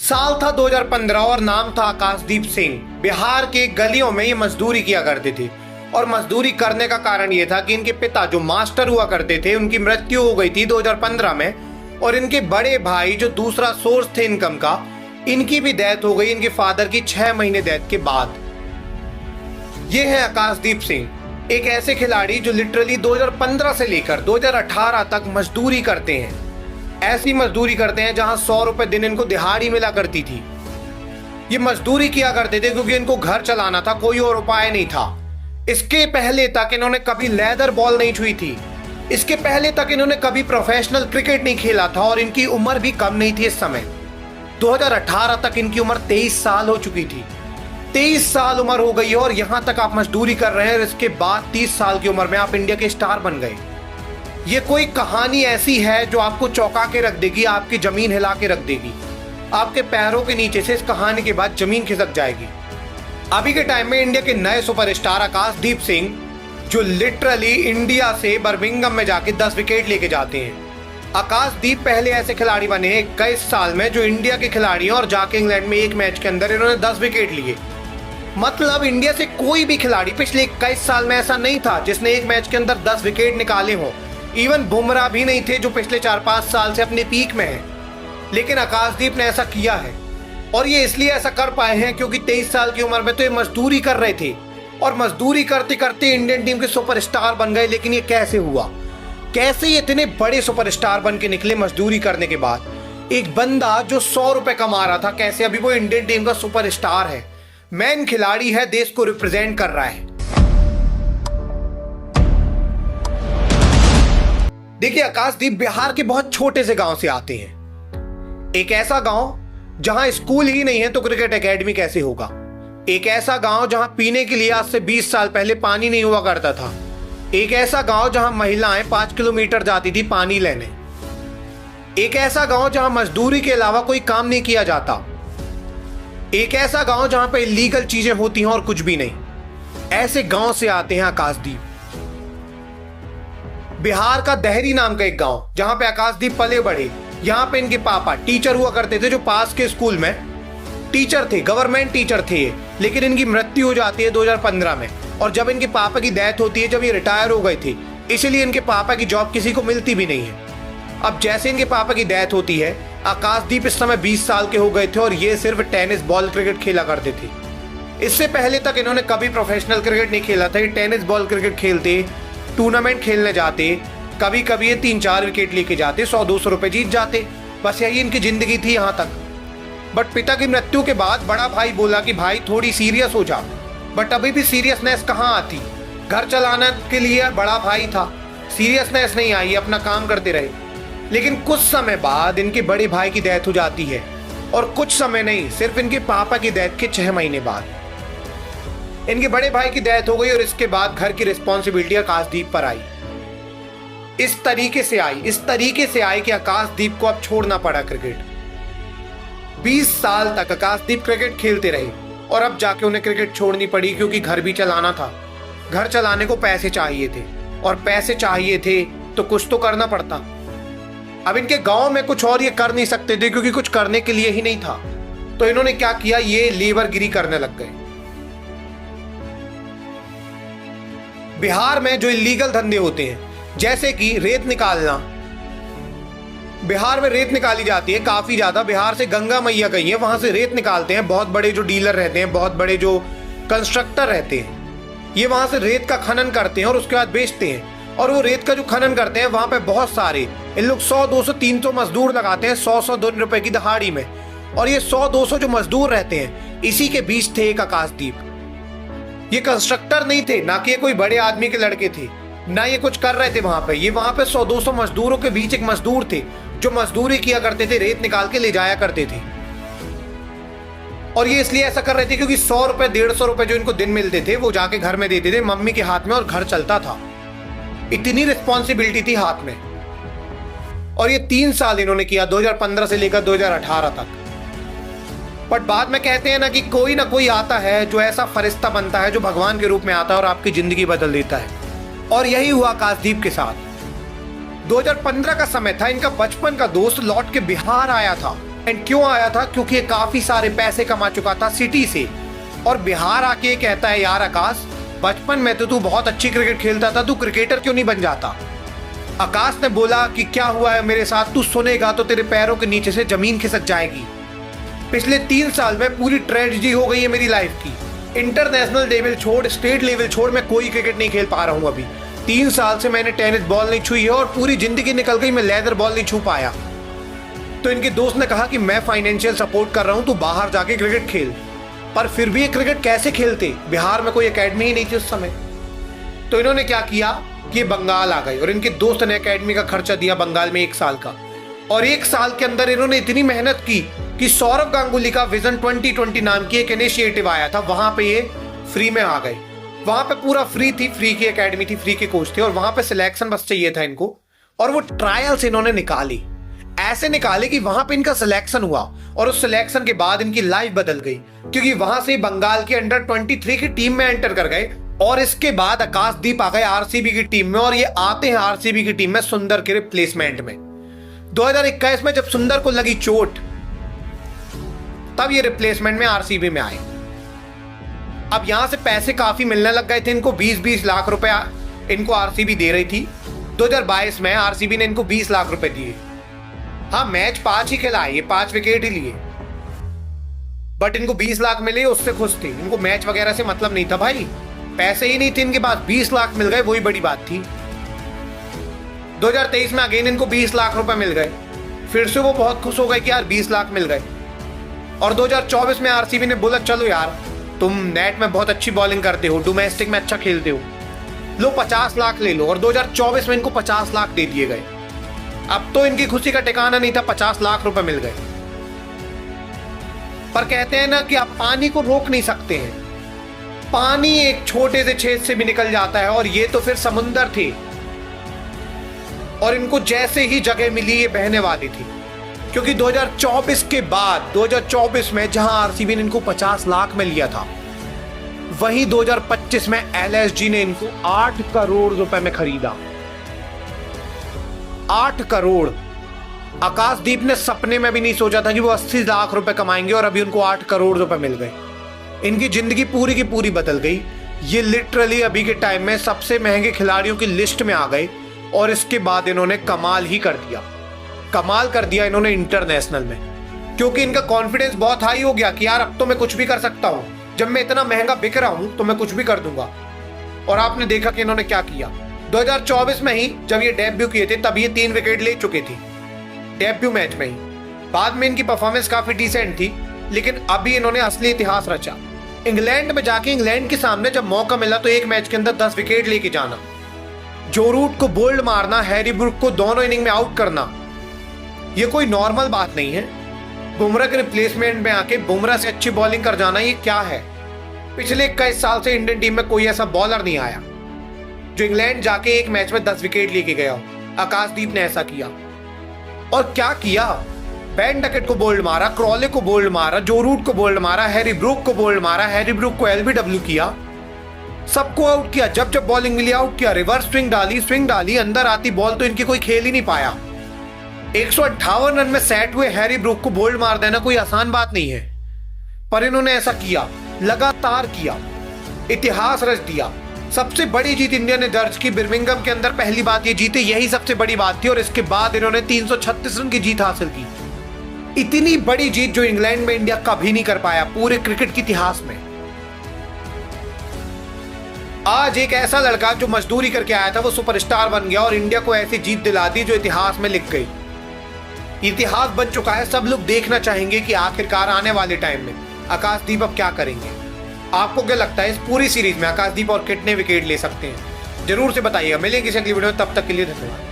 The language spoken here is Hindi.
साल था 2015 और नाम था आकाशदीप सिंह। बिहार के गलियों में ये मजदूरी किया करते थे और मजदूरी करने का कारण ये था कि इनके पिता जो मास्टर हुआ करते थे उनकी मृत्यु हो गई थी 2015 में, और इनके बड़े भाई जो दूसरा सोर्स थे इनकम का, इनकी भी डेथ हो गई इनके फादर की 6 महीने डेथ के बाद। ये है आकाशदीप सिंह, एक ऐसे खिलाड़ी जो लिटरली 2015 से लेकर 2018 तक मजदूरी करते हैं। ऐसी मजदूरी करते हैं जहां 100 रुपए दिन इनको दिहाड़ी मिला करती थी। ये मजदूरी किया करते थे क्योंकि इनको घर चलाना था, कोई और उपाय नहीं था। इसके पहले तक इन्होंने कभी लेदर बॉल नहीं छुई थी। इसके पहले तक इन्होंने कभी प्रोफेशनल क्रिकेट नहीं खेला था और इनकी उम्र भी कम नहीं थी। इस समय 2018 तक इनकी उम्र 23 साल हो चुकी थी। 23 साल उम्र हो गई है और यहां तक आप मजदूरी कर रहे हैं और इसके बाद 30 साल की उम्र में आप इंडिया के स्टार बन गए। ये कोई कहानी ऐसी है जो आपको चौंका के रख देगी, आपकी जमीन हिला के रख देगी। आपके पैरों के नीचे से इस कहानी के बाद जमीन खिसक जाएगी। अभी के टाइम में इंडिया के नए सुपरस्टार आकाशदीप सिंह, जो लिटरली इंडिया से बर्मिंघम में जाके 10 विकेट लेके जाते हैं। आकाशदीप पहले ऐसे खिलाड़ी बने 21 साल में जो इंडिया के खिलाड़ी हैं और जाके इंग्लैंड में एक मैच के अंदर इन्होंने 10 विकेट लिए। मतलब इंडिया से कोई भी खिलाड़ी पिछले 21 साल में ऐसा नहीं था जिसने एक मैच के अंदर 10 विकेट निकाले हों। इवन बुमराह भी नहीं थे जो पिछले 4-5 साल से अपने पीक में हैं। लेकिन आकाशदीप ने ऐसा किया है और ये इसलिए ऐसा कर पाए हैं क्योंकि 23 साल की उम्र में तो ये मजदूरी कर रहे थे और मजदूरी करते करते इंडियन टीम के सुपरस्टार बन गए। लेकिन ये कैसे हुआ? कैसे ये इतने बड़े सुपरस्टार बन के निकले मजदूरी करने के बाद? एक बंदा जो 100 रुपए कमा रहा था, कैसे अभी वो इंडियन टीम का सुपरस्टार है, मैन खिलाड़ी है, देश को रिप्रेजेंट कर रहा है। देखिए, आकाशदीप बिहार के बहुत छोटे से गांव से आते हैं। एक ऐसा गांव जहां स्कूल ही नहीं है तो क्रिकेट एकेडमी कैसे होगा। एक ऐसा गांव जहां पीने के लिए आज से 20 साल पहले पानी नहीं हुआ करता था। एक ऐसा गांव जहां महिलाएं 5 किलोमीटर जाती थी पानी लेने। एक ऐसा गांव जहां मजदूरी के अलावा कोई काम नहीं किया जाता। एक ऐसा गांव जहां पे इलीगल चीजें होती हैं और कुछ भी नहीं। ऐसे गांव से आते हैं आकाशदीप। बिहार का दहरी नाम का एक गांव जहां पे आकाशदीप पले बढ़े। यहां पे इनके पापा टीचर हुआ करते थे, जो पास के स्कूल में टीचर थे, गवर्नमेंट टीचर थे। लेकिन इनकी मृत्यु हो जाती है 2015 में, और जब इनके पापा की डेथ होती है, जब ये रिटायर हो गए थे, इसीलिए इनके पापा की जॉब किसी को मिलती भी नहीं है। अब जैसे इनके पापा की डेथ होती है, आकाशदीप इस समय 20 साल के हो गए थे और ये सिर्फ टेनिस बॉल क्रिकेट खेला करते थे। इससे पहले तक इन्होंने कभी प्रोफेशनल क्रिकेट नहीं खेला था। ये टेनिस बॉल क्रिकेट खेलते, टूर्नामेंट खेलने जाते, कभी कभी ये 3-4 विकेट लेके जाते, 100-200 रुपए जीत जाते। बस यही इनकी जिंदगी थी यहाँ तक। बट पिता की मृत्यु के बाद बड़ा भाई बोला कि भाई थोड़ी सीरियस हो जा। बट अभी भी सीरियसनेस कहाँ आती? घर चलाने के लिए बड़ा भाई था, सीरियसनेस नहीं आई, अपना काम करते रहे। लेकिन कुछ समय बाद इनके बड़े भाई की डेथ हो जाती है, और कुछ समय नहीं, सिर्फ इनके पापा की डेथ के 6 महीने बाद इनके बड़े भाई की डेथ हो गई। और इसके बाद घर की रिस्पॉन्सिबिलिटी आकाशदीप पर आई। इस तरीके से आई कि आकाशदीप को अब छोड़ना पड़ा क्रिकेट। 20 साल तक आकाशदीप क्रिकेट खेलते रहे और अब जाके उन्हें क्रिकेट छोड़नी पड़ी क्योंकि घर भी चलाना था। घर चलाने को पैसे चाहिए थे, और पैसे चाहिए थे तो कुछ तो करना पड़ता। अब इनके गांव में कुछ और ये कर नहीं सकते थे क्योंकि कुछ करने के लिए ही नहीं था। तो इन्होंने क्या किया, ये लेबरगिरी करने लग गए। बिहार में जो इलीगल धंधे होते हैं, जैसे कि रेत निकालना, बिहार में रेत निकाली जाती है काफी ज्यादा। बिहार से गंगा मैया गई है, वहां से रेत निकालते हैं। बहुत बड़े जो डीलर रहते हैं, बहुत बड़े जो कंस्ट्रक्टर रहते हैं, ये वहां से रेत का खनन करते हैं और उसके बाद बेचते हैं। और वो रेत का जो खनन करते हैं, वहां पे बहुत सारे इन लोग 100-200-300 मजदूर लगाते हैं 100-100 रुपए की दिहाड़ी में। और ये 100-200 जो मजदूर रहते हैं, इसी के बीच थे एक आकाशदीप। ये कंस्ट्रक्टर नहीं थे, ना कि ये कोई बड़े आदमी के लड़के थे, ना ये कुछ कर रहे थे वहां पे। ये वहां पे 100-200 मजदूरों के बीच एक मजदूर थे जो मजदूरी किया करते थे, रेत निकाल के ले जाया करते थे। और ये इसलिए ऐसा कर रहे थे क्योंकि 100 रुपए 150 रुपए जो इनको दिन मिलते थे, वो जाके घर में देते थे मम्मी के हाथ में, और घर चलता था। इतनी रिस्पॉन्सिबिलिटी थी हाथ में। और ये 3 साल इन्होंने किया, 2015 से लेकर 2018 तक। बट बाद में कहते हैं ना कि कोई ना कोई आता है जो ऐसा फरिश्ता बनता है, जो भगवान के रूप में आता है और आपकी जिंदगी बदल देता है। और यही हुआ आकाशदीप के साथ। 2015 का समय था, इनका बचपन का दोस्त लौट के बिहार आया था एंड क्यों आया था? क्योंकि ये काफी सारे पैसे कमा चुका था सिटी से, और बिहार आके कहता है यार आकाश, बचपन में तो तू बहुत अच्छी क्रिकेट खेलता था, तू क्रिकेटर क्यों नहीं बन जाता? आकाश ने बोला कि क्या हुआ है मेरे साथ, तू सुनेगा तो तेरे पैरों के नीचे से जमीन खिसक जाएगी। पिछले 3 साल में पूरी ट्रेजेडी हो गई है मेरी लाइफ की। इंटरनेशनल लेवल छोड़, स्टेट लेवल छोड़, मैं कोई क्रिकेट नहीं खेल पा रहा हूं अभी। 3 साल से मैंने टेनिस बॉल नहीं छुई है और पूरी जिंदगी निकल गई, मैं लेदर बॉल नहीं छू पाया। तो इनके दोस्त ने कहा कि मैं फाइनेंशियल सपोर्ट कर रहा हूं, तू बाहर जाके क्रिकेट खेल। पर फिर भी ये क्रिकेट कैसे खेलते? बिहार में कोई एकेडमी ही नहीं थी उस समय। तो इन्होंने क्या किया कि बंगाल आ गए और इनके दोस्त ने एकेडमी का खर्चा दिया बंगाल में 1 साल का। और 1 साल के अंदर इन्होंने इतनी मेहनत की कि सौरव गांगुली का विजन 2020 नाम की एक इनिशिएटिव आया था, वहां पे ये फ्री में आ गए। वहां पे पूरा फ्री थी, फ्री की एकेडमी थी, फ्री के कोच थे, और वहां पे सिलेक्शन बस चाहिए था इनको। और वो ट्रायल्स इन्होंने निकाली, ऐसे निकाले कि वहां पे इनका सिलेक्शन हुआ, और उस सिलेक्शन के बाद इनकी लाइफ बदल गई, क्योंकि वहां से बंगाल के अंडर 23 की टीम में एंटर कर गए। और इसके बाद आकाशदीप आ गए आरसीबी की टीम में, और ये आते हैं आरसीबी की टीम में सुंदर के रिप्लेसमेंट में। 2021 में जब सुंदर को लगी चोट, तब ये रिप्लेसमेंट में आरसीबी में आए। अब यहां से पैसे काफी मिलने लग गए थे इनको, 20-20 लाख रुपया इनको आरसीबी दे रही थी। 2022 में आरसीबी ने इनको 20 लाख रुपए दिए। हाँ, मैच 5 ही खिलाए, ये 5 विकेट ही लिए, बट इनको 20 लाख मिले, उससे खुश थे। इनको मैच वगैरह से मतलब नहीं था भाई, पैसे ही नहीं थे इनके पास, 20 लाख मिल गए, वही बड़ी बात थी। 2023 में अगेन इनको 20 लाख रुपए मिल गए, फिर से वो बहुत खुश हो गए कि यार 20 लाख मिल गए। और 2024 में आरसीबी ने बोला चलो यार, तुम नेट में बहुत अच्छी बॉलिंग करते हो, डोमेस्टिक में अच्छा खेलते हो, लो 50 लाख ले लो। और 2024 में इनको 50 लाख दे दिए गए। अब तो इनकी खुशी का ठिकाना नहीं था, 50 लाख रुपए मिल गए। पर कहते हैं ना कि आप पानी को रोक नहीं सकते हैं, पानी एक छोटे से छेद से भी निकल जाता है, और ये तो फिर समुंदर थे, और इनको जैसे ही जगह मिली ये बहने वाली थी। क्योंकि 2024 के बाद, 2024 में जहां आरसीबी ने इनको 50 लाख में लिया था, वहीं 2025 में एलएसजी ने इनको 8 करोड़ रुपए में खरीदा। 8 करोड़। आकाशदीप ने सपने में भी नहीं सोचा था कि वो 80 लाख रुपए कमाएंगे, और अभी उनको 8 करोड़ रुपए मिल गए। इनकी जिंदगी पूरी की पूरी बदल गई। ये लिटरली अभी के टाइम में सबसे महंगे खिलाड़ियों की लिस्ट में आ गए, और इसके बाद इन्होंने कमाल ही कर दिया। कमाल कर दिया इन्होंने इंटरनेशनल में, क्योंकि इनका कॉन्फिडेंस बहुत हाई हो गया कि यार अब तो मैं कुछ भी कर सकता हूं, जब मैं इतना महंगा बिक रहा हूं तो मैं कुछ भी कर दूंगा। और आपने देखा कि इन्होंने क्या किया। 2024 में ही जब ये डेब्यू किए थे, तब ये 3 विकेट ले चुके थे डेब्यू मैच में ही। बाद में इनकी परफॉर्मेंस काफी डिसेंट थी, लेकिन अभी इन्होंने असली इतिहास रचा। इंग्लैंड में जाके, इंग्लैंड के सामने जब मौका मिला तो एक मैच के अंदर 10 विकेट लेके जाना, जो रूट को बोल्ड मारना, हैरी ब्रूक को दोनों इनिंग में आउट करना, ये कोई नॉर्मल बात नहीं है। बुमराह के रिप्लेसमेंट में आके बुमराह से अच्छी बॉलिंग कर जाना, ये क्या है? पिछले 21 साल से इंडियन टीम में कोई ऐसा बॉलर नहीं आया जो इंग्लैंड जाके एक मैच में 10 विकेट लेके गया हो। आकाशदीप ने ऐसा किया। और क्या किया? बेन डकेट को बोल्ड मारा, क्रॉले को बोल्ड मारा, जो रूट को बोल्ड मारा, हैरी ब्रूक को बोल्ड मारा, हैरी ब्रूक को एलबीडब्ल्यू किया, सबको आउट किया। जब जब बॉलिंग मिली आउट किया, रिवर्स स्विंग डाली, अंदर आती बॉल तो इनकी कोई खेल ही नहीं पाया। 158 रन में सेट हुए हैरी ब्रूक को बोल्ड मार देना कोई आसान बात नहीं है, पर इन्होंने ऐसा किया, लगातार किया, इतिहास रच दिया। सबसे बड़ी जीत इंडिया ने दर्ज की बिर्मिंघम के अंदर, पहली बात ये जीते, यही सबसे बड़ी बात थी। और इसके बाद इन्होंने 336 रन की जीत हासिल की। इतनी बड़ी जीत जो इंग्लैंड में इंडिया कभी नहीं कर पाया पूरे क्रिकेट के इतिहास में। आज एक ऐसा लड़का जो मजदूरी करके आया था, वो सुपरस्टार बन गया और इंडिया को ऐसी जीत दिला दी जो इतिहास में लिख गई। इतिहास बन चुका है। सब लोग देखना चाहेंगे कि आखिरकार आने वाले टाइम में आकाशदीप अब क्या करेंगे। आपको क्या लगता है इस पूरी सीरीज में आकाशदीप और कितने विकेट ले सकते हैं? जरूर से बताइएगा। मिलेंगे किसी अगली वीडियो में, तब तक के लिए धन्यवाद।